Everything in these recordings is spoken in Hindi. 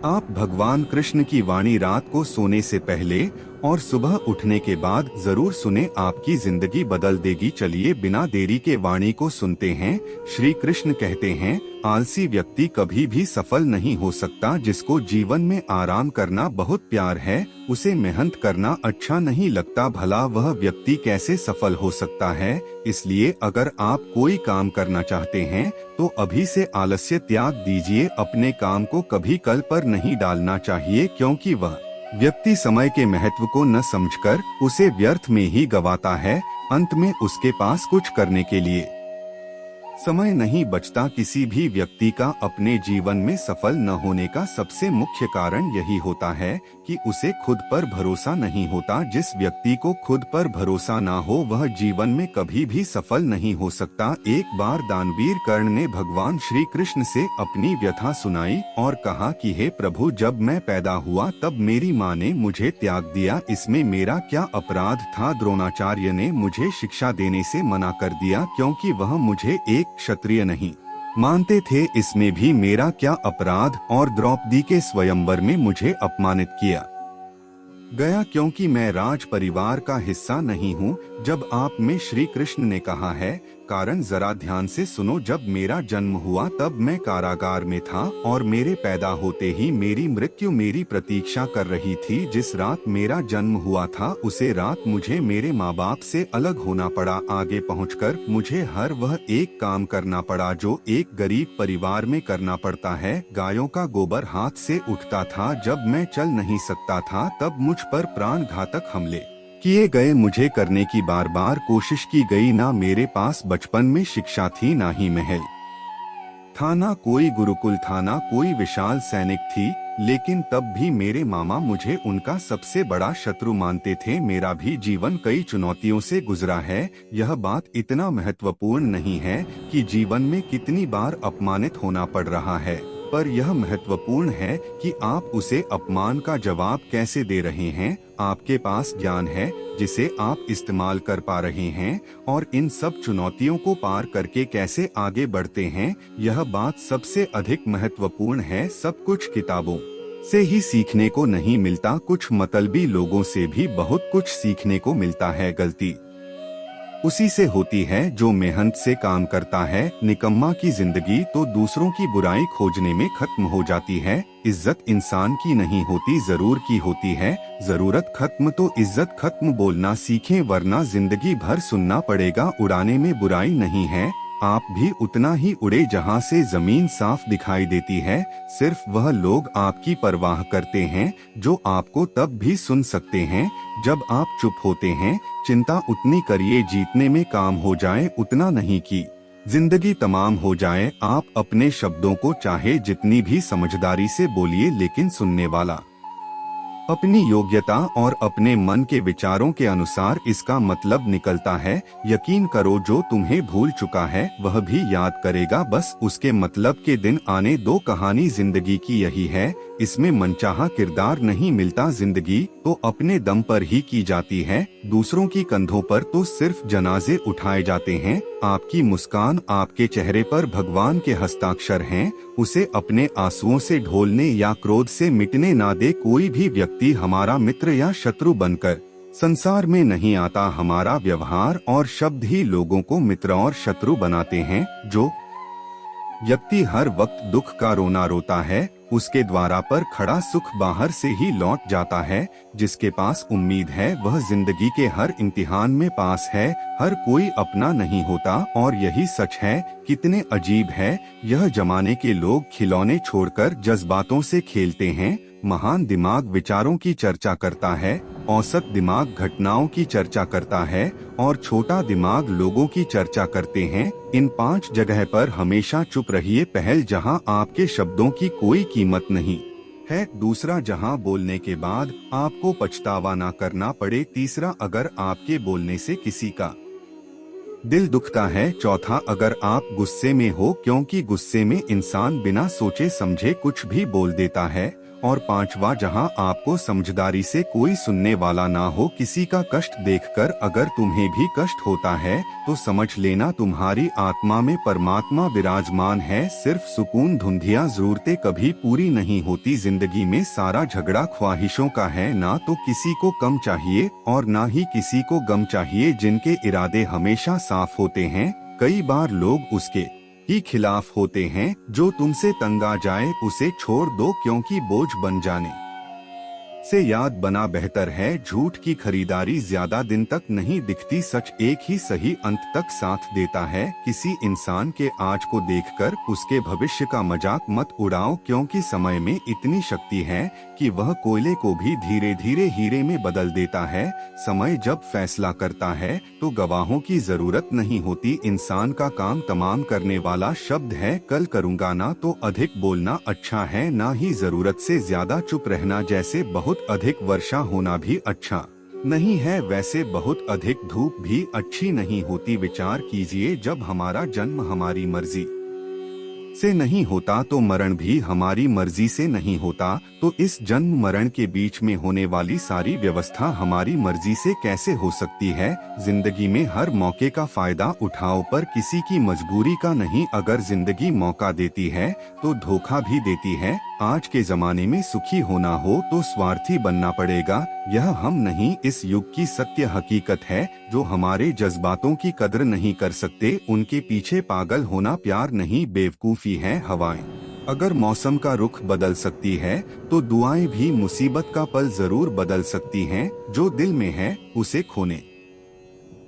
आप भगवान कृष्ण की वाणी रात को सोने से पहले और सुबह उठने के बाद जरूर सुने, आपकी जिंदगी बदल देगी। चलिए बिना देरी के वाणी को सुनते हैं। श्री कृष्ण कहते हैं, आलसी व्यक्ति कभी भी सफल नहीं हो सकता। जिसको जीवन में आराम करना बहुत प्यार है, उसे मेहनत करना अच्छा नहीं लगता। भला वह व्यक्ति कैसे सफल हो सकता है? इसलिए अगर आप कोई काम करना चाहते हैं तो अभी से आलस्य त्याग दीजिए। अपने काम को कभी कल पर नहीं डालना चाहिए, क्योंकि वह व्यक्ति समय के महत्व को न समझकर उसे व्यर्थ में ही गंवाता है। अंत में उसके पास कुछ करने के लिए समय नहीं बचता। किसी भी व्यक्ति का अपने जीवन में सफल न होने का सबसे मुख्य कारण यही होता है कि उसे खुद पर भरोसा नहीं होता। जिस व्यक्ति को खुद पर भरोसा ना हो वह जीवन में कभी भी सफल नहीं हो सकता। एक बार दानवीर कर्ण ने भगवान श्री कृष्ण से अपनी व्यथा सुनाई और कहा कि हे प्रभु, जब मैं पैदा हुआ तब मेरी माँ ने मुझे त्याग दिया। इसमें मेरा क्या अपराध था? द्रोणाचार्य ने मुझे शिक्षा देने से मना कर दिया, क्योंकि वह मुझे एक क्षत्रिय नहीं मानते थे। इसमें भी मेरा क्या अपराध? और द्रौपदी के स्वयंवर में मुझे अपमानित किया गया, क्योंकि मैं राज परिवार का हिस्सा नहीं हूँ। जब आप में श्री कृष्ण ने कहा है, कारण जरा ध्यान से सुनो। जब मेरा जन्म हुआ तब मैं कारागार में था और मेरे पैदा होते ही मेरी मृत्यु मेरी प्रतीक्षा कर रही थी। जिस रात मेरा जन्म हुआ था उसे रात मुझे मेरे माँ बाप से अलग होना पड़ा। आगे पहुंचकर मुझे हर वह एक काम करना पड़ा जो एक गरीब परिवार में करना पड़ता है। गायों का गोबर हाथ से उठता था। जब मैं चल नहीं सकता था तब मुझ पर प्राण घातक हमले किए गए। मुझे करने की बार बार कोशिश की गई। ना मेरे पास बचपन में शिक्षा थी, ना ही महल था, ना कोई गुरुकुल था, ना कोई विशाल सैनिक थी। लेकिन तब भी मेरे मामा मुझे उनका सबसे बड़ा शत्रु मानते थे। मेरा भी जीवन कई चुनौतियों से गुजरा है। यह बात इतना महत्वपूर्ण नहीं है कि जीवन में कितनी बार अपमानित होना पड़ रहा है, पर यह महत्वपूर्ण है कि आप उसे अपमान का जवाब कैसे दे रहे हैं। आपके पास ज्ञान है जिसे आप इस्तेमाल कर पा रहे हैं, और इन सब चुनौतियों को पार करके कैसे आगे बढ़ते हैं, यह बात सबसे अधिक महत्वपूर्ण है। सब कुछ किताबों से ही सीखने को नहीं मिलता, कुछ मतलबी लोगों से भी बहुत कुछ सीखने को मिलता है। गलती उसी से होती है जो मेहनत से काम करता है। निकम्मा की जिंदगी तो दूसरों की बुराई खोजने में खत्म हो जाती है। इज्जत इंसान की नहीं होती, जरूर की होती है। जरूरत खत्म तो इज्जत खत्म। बोलना सीखें वरना जिंदगी भर सुनना पड़ेगा। उड़ाने में बुराई नहीं है, आप भी उतना ही उड़े जहां से जमीन साफ दिखाई देती है। सिर्फ वह लोग आपकी परवाह करते हैं जो आपको तब भी सुन सकते हैं जब आप चुप होते हैं। चिंता उतनी करिए जीतने में काम हो जाए, उतना नहीं कि जिंदगी तमाम हो जाए। आप अपने शब्दों को चाहे जितनी भी समझदारी से बोलिए, लेकिन सुनने वाला अपनी योग्यता और अपने मन के विचारों के अनुसार इसका मतलब निकलता है। यकीन करो, जो तुम्हें भूल चुका है वह भी याद करेगा, बस उसके मतलब के दिन आने दो। कहानी जिंदगी की यही है, इसमें मनचाहा किरदार नहीं मिलता। जिंदगी तो अपने दम पर ही की जाती है, दूसरों की कंधों पर तो सिर्फ जनाजे उठाए जाते हैं। आपकी मुस्कान, आपके चेहरे पर भगवान के हस्ताक्षर हैं, उसे अपने आंसुओं से ढोलने या क्रोध से मिटने ना दे। कोई भी व्यक्ति हमारा मित्र या शत्रु बनकर संसार में नहीं आता। हमारा व्यवहार और शब्द ही लोगों को मित्र और शत्रु बनाते हैं। जो व्यक्ति हर वक्त दुख का रोना रोता है, उसके द्वारा पर खड़ा सुख बाहर से ही लौट जाता है। जिसके पास उम्मीद है वह जिंदगी के हर इम्तिहान में पास है। हर कोई अपना नहीं होता, और यही सच है। कितने अजीब है यह जमाने के लोग खिलौने छोड़कर जज्बातों से खेलते हैं। महान दिमाग विचारों की चर्चा करता है, औसत दिमाग घटनाओं की चर्चा करता है, और छोटा दिमाग लोगों की चर्चा करते हैं। इन 5 जगह पर हमेशा चुप रहिए। पहल, जहां आपके शब्दों की कोई कीमत नहीं है। दूसरा, जहां बोलने के बाद आपको पछतावा ना करना पड़े। तीसरा, अगर आपके बोलने से किसी का दिल दुखता है। चौथा, अगर आप गुस्से में हो, क्योंकि गुस्से में इंसान बिना सोचे समझे कुछ भी बोल देता है। और 5वां, जहां आपको समझदारी से कोई सुनने वाला ना हो। किसी का कष्ट देखकर अगर तुम्हें भी कष्ट होता है तो समझ लेना तुम्हारी आत्मा में परमात्मा विराजमान है। सिर्फ सुकून, धुंधियां जरूरतें कभी पूरी नहीं होती। जिंदगी में सारा झगड़ा ख्वाहिशों का है, ना तो किसी को कम चाहिए और ना ही किसी को गम चाहिए। जिनके इरादे हमेशा साफ होते हैं, कई बार लोग उसके ही खिलाफ होते हैं। जो तुमसे तंग आ जाए उसे छोड़ दो, क्योंकि बोझ बन जाने से याद बना बेहतर है। झूठ की खरीदारी ज्यादा दिन तक नहीं दिखती, सच एक ही सही अंत तक साथ देता है। किसी इंसान के आज को देखकर उसके भविष्य का मजाक मत उड़ाओ, क्योंकि समय में इतनी शक्ति है कि वह कोयले को भी धीरे धीरे हीरे में बदल देता है। समय जब फैसला करता है तो गवाहों की जरूरत नहीं होती। इंसान का काम तमाम करने वाला शब्द है। कल करूँगा ना तो अधिक बोलना अच्छा है, ना ही जरूरत से ज्यादा चुप रहना। जैसे बहुत अधिक वर्षा होना भी अच्छा नहीं है, वैसे बहुत अधिक धूप भी अच्छी नहीं होती। विचार कीजिए, जब हमारा जन्म हमारी मर्जी से नहीं होता तो मरण भी हमारी मर्जी से नहीं होता। तो इस जन्म मरण के बीच में होने वाली सारी व्यवस्था हमारी मर्जी से कैसे हो सकती है। जिंदगी में हर मौके का फायदा उठाओ, पर किसी की मजबूरी का नहीं। अगर जिंदगी मौका देती है तो धोखा भी देती है। आज के जमाने में सुखी होना हो तो स्वार्थी बनना पड़ेगा। यह हम नहीं, इस युग की सत्य हकीकत है। जो हमारे जज्बातों की कदर नहीं कर सकते, उनके पीछे पागल होना प्यार नहीं, बेवकूफी है। हवाएं अगर मौसम का रुख बदल सकती है तो दुआएं भी मुसीबत का पल जरूर बदल सकती हैं। जो दिल में है उसे खोने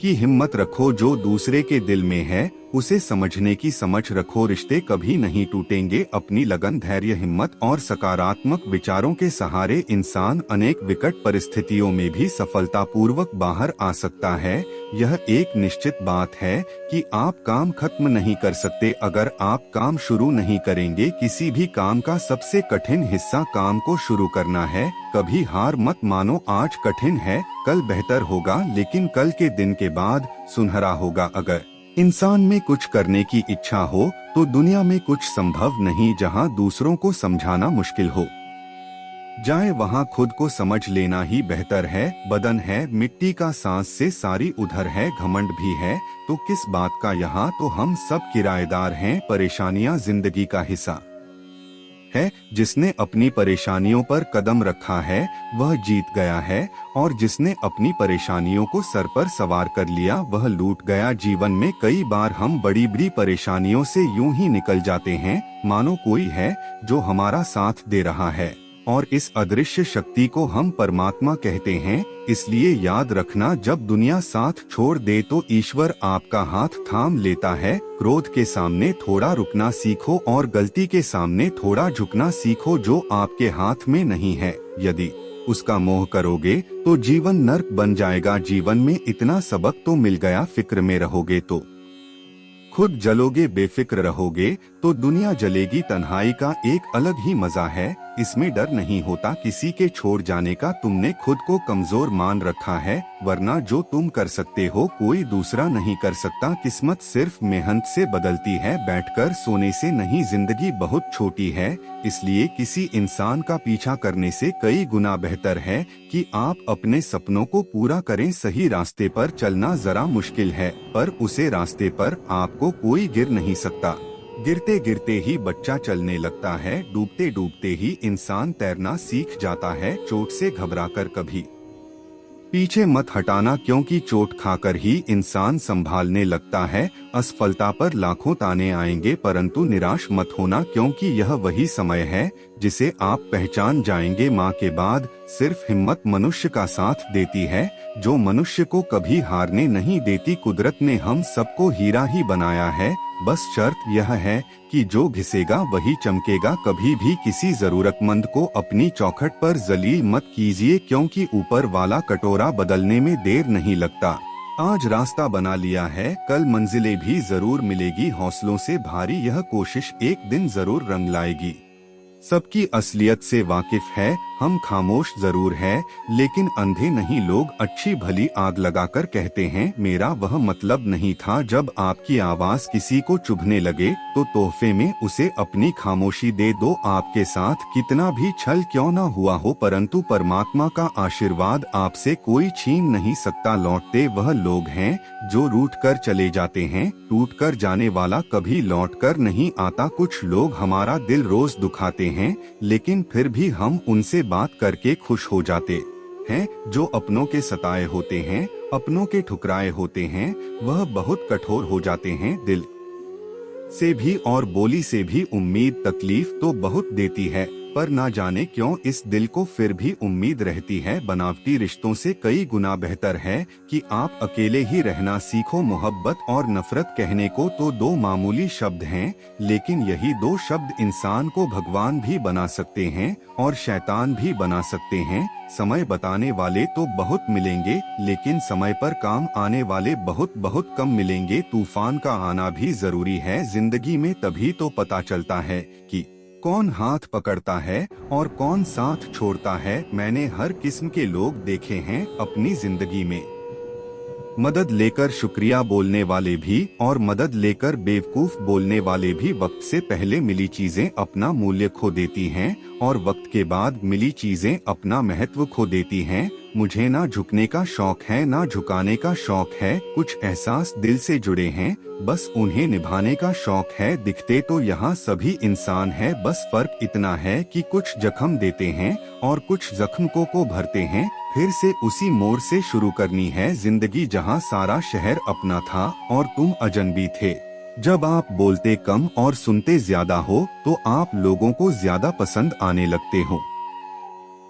की हिम्मत रखो, जो दूसरे के दिल में है उसे समझने की समझ रखो। रिश्ते कभी नहीं टूटेंगे। अपनी लगन, धैर्य, हिम्मत और सकारात्मक विचारों के सहारे इंसान अनेक विकट परिस्थितियों में भी सफलतापूर्वक बाहर आ सकता है। यह एक निश्चित बात है कि आप काम खत्म नहीं कर सकते अगर आप काम शुरू नहीं करेंगे। किसी भी काम का सबसे कठिन हिस्सा काम को शुरू करना है। कभी हार मत मानो। आज कठिन है, कल बेहतर होगा, लेकिन कल के दिन के बाद सुनहरा होगा। अगर इंसान में कुछ करने की इच्छा हो तो दुनिया में कुछ संभव नहीं। जहां दूसरों को समझाना मुश्किल हो जाए, वहां खुद को समझ लेना ही बेहतर है। बदन है मिट्टी का, सांस से सारी उधर है। घमंड भी है तो किस बात का, यहाँ तो हम सब किराएदार हैं। परेशानियां जिंदगी का हिस्सा है। जिसने अपनी परेशानियों पर कदम रखा है वह जीत गया है, और जिसने अपनी परेशानियों को सर पर सवार कर लिया वह लूट गया। जीवन में कई बार हम बड़ी बड़ी परेशानियों से यूं ही निकल जाते हैं मानो कोई है जो हमारा साथ दे रहा है, और इस अदृश्य शक्ति को हम परमात्मा कहते हैं। इसलिए याद रखना, जब दुनिया साथ छोड़ दे तो ईश्वर आपका हाथ थाम लेता है। क्रोध के सामने थोड़ा रुकना सीखो और गलती के सामने थोड़ा झुकना सीखो। जो आपके हाथ में नहीं है, यदि उसका मोह करोगे तो जीवन नर्क बन जाएगा। जीवन में इतना सबक तो मिल गया, फिक्र में रहोगे तो खुद जलोगे, बेफिक्र रहोगे तो दुनिया जलेगी। तन्हाई का एक अलग ही मजा है, इसमें डर नहीं होता किसी के छोड़ जाने का। तुमने खुद को कमजोर मान रखा है, वरना जो तुम कर सकते हो कोई दूसरा नहीं कर सकता। किस्मत सिर्फ मेहनत से बदलती है, बैठकर सोने से नहीं। जिंदगी बहुत छोटी है, इसलिए किसी इंसान का पीछा करने से कई गुना बेहतर है कि आप अपने सपनों को पूरा करें। सही रास्ते पर चलना जरा मुश्किल है, पर उसे रास्ते पर आपको कोई गिर नहीं सकता। गिरते गिरते ही बच्चा चलने लगता है, डूबते डूबते ही इंसान तैरना सीख जाता है। चोट से घबराकर कभी पीछे मत हटाना, क्योंकि चोट खाकर ही इंसान संभालने लगता है। असफलता पर लाखों ताने आएंगे, परंतु निराश मत होना, क्योंकि यह वही समय है जिसे आप पहचान जाएंगे। माँ के बाद सिर्फ हिम्मत मनुष्य का साथ देती है, जो मनुष्य को कभी हारने नहीं देती। कुदरत ने हम सबको हीरा ही बनाया है, बस शर्त यह है कि जो घिसेगा वही चमकेगा। कभी भी किसी जरूरतमंद को अपनी चौखट पर जलील मत कीजिए, क्योंकि ऊपर वाला कटोरा बदलने में देर नहीं लगता। आज रास्ता बना लिया है, कल मंजिलें भी जरूर मिलेगी। हौसलों से भारी यह कोशिश एक दिन जरूर रंग लाएगी। सबकी असलियत से वाकिफ है, हम खामोश जरूर है लेकिन अंधे नहीं। लोग अच्छी भली आग लगाकर कहते हैं मेरा वह मतलब नहीं था। जब आपकी आवाज किसी को चुभने लगे तो तोहफे में उसे अपनी खामोशी दे दो। आपके साथ कितना भी छल क्यों न हुआ हो, परंतु परमात्मा का आशीर्वाद आपसे कोई छीन नहीं सकता। लौटते वह लोग हैं जो रूठ कर चले जाते हैं, टूट कर जाने वाला कभी लौट कर नहीं आता। कुछ लोग हमारा दिल रोज दुखाते हैं लेकिन फिर भी हम उनसे बात करके खुश हो जाते हैं। जो अपनों के सताए होते हैं, अपनों के ठुकराए होते हैं, वह बहुत कठोर हो जाते हैं। दिल से भी और बोली से भी उम्मीद तकलीफ तो बहुत देती है, पर ना जाने क्यों इस दिल को फिर भी उम्मीद रहती है। बनावटी रिश्तों से कई गुना बेहतर है कि आप अकेले ही रहना सीखो। मोहब्बत और नफरत कहने को तो दो मामूली शब्द हैं, लेकिन यही दो शब्द इंसान को भगवान भी बना सकते हैं और शैतान भी बना सकते हैं। समय बताने वाले तो बहुत मिलेंगे लेकिन समय पर काम आने वाले बहुत बहुत कम मिलेंगे। तूफान का आना भी जरूरी है जिंदगी में, तभी तो पता चलता है कि कौन हाथ पकड़ता है और कौन साथ छोड़ता है। मैंने हर किस्म के लोग देखे हैं अपनी जिंदगी में। मदद लेकर शुक्रिया बोलने वाले भी और मदद लेकर बेवकूफ बोलने वाले भी। वक्त से पहले मिली चीजें अपना मूल्य खो देती हैं और वक्त के बाद मिली चीजें अपना महत्व खो देती हैं। मुझे ना झुकने का शौक है ना झुकाने का शौक है, कुछ एहसास दिल से जुड़े हैं, बस उन्हें निभाने का शौक है। दिखते तो यहाँ सभी इंसान है, बस फर्क इतना है कि कुछ जख्म देते हैं और कुछ जख्म को भरते हैं। फिर से उसी मोड़ से शुरू करनी है जिंदगी, जहाँ सारा शहर अपना था और तुम अजनबी थे। जब आप बोलते कम और सुनते ज्यादा हो तो आप लोगों को ज्यादा पसंद आने लगते हो।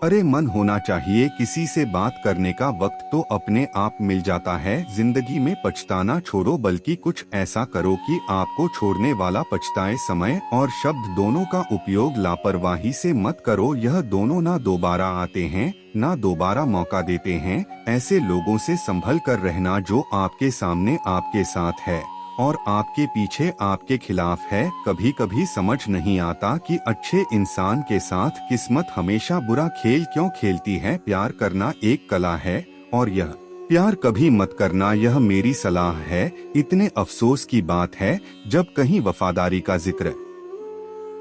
अरे मन होना चाहिए किसी से बात करने का, वक्त तो अपने आप मिल जाता है। जिंदगी में पछताना छोड़ो, बल्कि कुछ ऐसा करो कि आपको छोड़ने वाला पछताए। समय और शब्द दोनों का उपयोग लापरवाही से मत करो, यह दोनों ना दोबारा आते हैं ना दोबारा मौका देते हैं। ऐसे लोगों से संभल कर रहना जो आपके सामने आपके साथ है और आपके पीछे आपके खिलाफ है। कभी कभी समझ नहीं आता कि अच्छे इंसान के साथ किस्मत हमेशा बुरा खेल क्यों खेलती है। प्यार करना एक कला है और यह प्यार कभी मत करना, यह मेरी सलाह है। इतने अफसोस की बात है जब कहीं वफादारी का जिक्र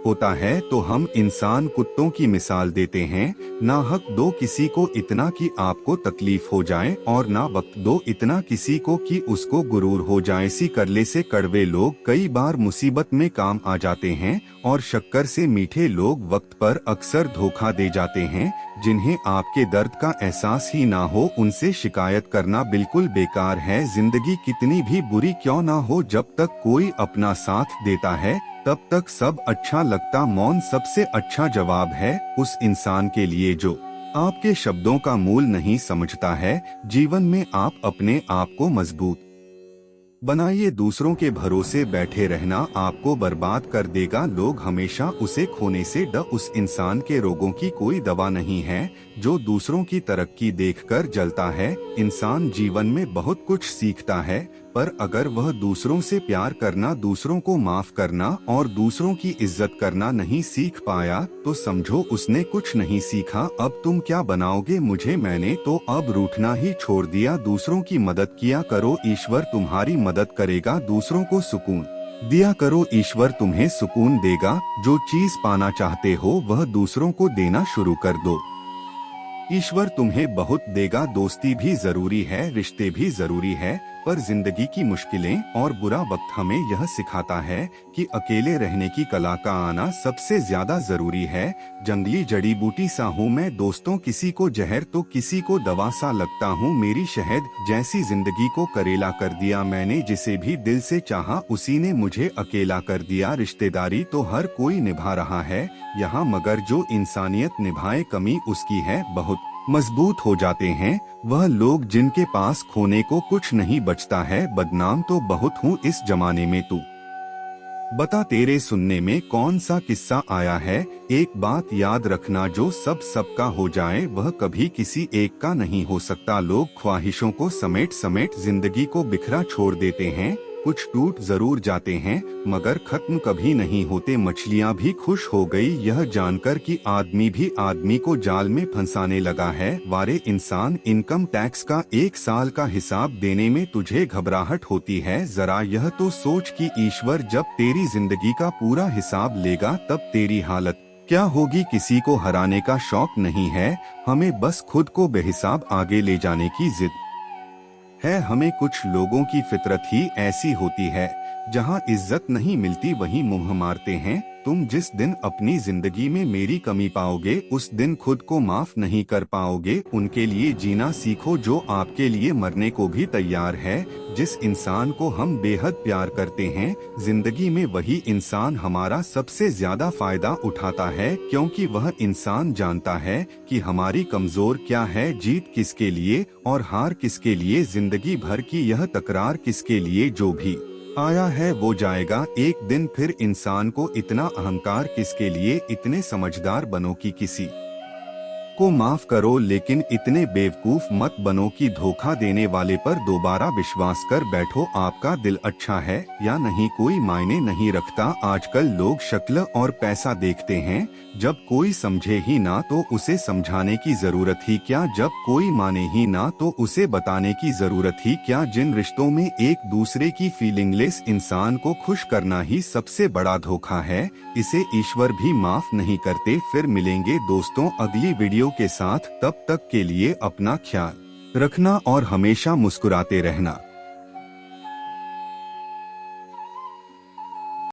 होता है तो हम इंसान कुत्तों की मिसाल देते हैं। ना हक दो किसी को इतना कि आपको तकलीफ हो जाए और ना वक्त दो इतना किसी को कि उसको गुरूर हो जाए। सी करले से कड़वे लोग कई बार मुसीबत में काम आ जाते हैं और शक्कर से मीठे लोग वक्त पर अक्सर धोखा दे जाते हैं। जिन्हें आपके दर्द का एहसास ही ना हो उनसे शिकायत करना बिल्कुल बेकार है। जिंदगी कितनी भी बुरी क्यों ना हो, जब तक कोई अपना साथ देता है तब तक सब अच्छा लगता। मौन सबसे अच्छा जवाब है उस इंसान के लिए जो आपके शब्दों का मूल नहीं समझता है। जीवन में आप अपने आप को मजबूत बनाइए, दूसरों के भरोसे बैठे रहना आपको बर्बाद कर देगा। लोग हमेशा उसे खोने से उस इंसान के रोगों की कोई दवा नहीं है जो दूसरों की तरक्की देखकर जलता है। इंसान जीवन में बहुत कुछ सीखता है, पर अगर वह दूसरों से प्यार करना, दूसरों को माफ करना और दूसरों की इज्जत करना नहीं सीख पाया तो समझो उसने कुछ नहीं सीखा। अब तुम क्या बनाओगे मुझे, मैंने तो अब रूठना ही छोड़ दिया। दूसरों की मदद किया करो, ईश्वर तुम्हारी मदद करेगा। दूसरों को सुकून दिया करो, ईश्वर तुम्हें सुकून देगा। जो चीज पाना चाहते हो वह दूसरों को देना शुरू कर दो, ईश्वर तुम्हें बहुत देगा। दोस्ती भी जरूरी है, रिश्ते भी जरूरी है, पर जिंदगी की मुश्किलें और बुरा वक्त हमें यह सिखाता है कि अकेले रहने की कला का आना सबसे ज्यादा जरूरी है। जंगली जड़ी बूटी सा हूँ मैं दोस्तों, किसी को जहर तो किसी को दवा सा लगता हूँ। मेरी शहद जैसी जिंदगी को करेला कर दिया मैंने, जिसे भी दिल से चाहा उसी ने मुझे अकेला कर दिया। रिश्तेदारी तो हर कोई निभा रहा है यहाँ, मगर जो इंसानियत निभाए कमी उसकी है बहुत। मजबूत हो जाते हैं वह लोग जिनके पास खोने को कुछ नहीं बचता है। बदनाम तो बहुत हूँ इस जमाने में, तू बता तेरे सुनने में कौन सा किस्सा आया है। एक बात याद रखना, जो सबका हो जाए वह कभी किसी एक का नहीं हो सकता। लोग ख्वाहिशों को समेट समेट जिंदगी को बिखरा छोड़ देते हैं। कुछ टूट जरूर जाते हैं मगर खत्म कभी नहीं होते। मछलियाँ भी खुश हो गई यह जानकर कि आदमी भी आदमी को जाल में फंसाने लगा है। वारे इंसान, इनकम टैक्स का 1 साल का हिसाब देने में तुझे घबराहट होती है। जरा यह तो सोच कि ईश्वर जब तेरी जिंदगी का पूरा हिसाब लेगा तब तेरी हालत क्या होगी। किसी को हराने का शौक नहीं है, हमें बस खुद को बेहिसाब आगे ले जाने की जिद है। हमें कुछ लोगों की फितरत ही ऐसी होती है, जहां इज्जत नहीं मिलती वहीं मुंह मारते हैं। तुम जिस दिन अपनी जिंदगी में मेरी कमी पाओगे उस दिन खुद को माफ नहीं कर पाओगे। उनके लिए जीना सीखो जो आपके लिए मरने को भी तैयार है। जिस इंसान को हम बेहद प्यार करते हैं, जिंदगी में वही इंसान हमारा सबसे ज्यादा फायदा उठाता है, क्योंकि वह इंसान जानता है कि हमारी कमजोर क्या है, जीत किसके लिए और हार किसके लिए, जिंदगी भर की यह तकरार किसके लिए। जो भी आया है वो जाएगा एक दिन, फिर इंसान को इतना अहंकार किसके लिए। इतने समझदार बनो कि किसी को माफ करो, लेकिन इतने बेवकूफ मत बनो कि धोखा देने वाले पर दोबारा विश्वास कर बैठो। आपका दिल अच्छा है या नहीं कोई मायने नहीं रखता। आजकल लोग शक्ल और पैसा देखते हैं। जब कोई समझे ही ना तो उसे समझाने की जरूरत ही क्या, जब कोई माने ही ना तो उसे बताने की जरूरत ही क्या। जिन रिश्तों में एक दूसरे की फीलिंगलेस इंसान को खुश करना ही सबसे बड़ा धोखा है, इसे ईश्वर भी माफ नहीं करते। फिर मिलेंगे दोस्तों अगली वीडियो के साथ, तब तक के लिए अपना ख्याल रखना और हमेशा मुस्कुराते रहना।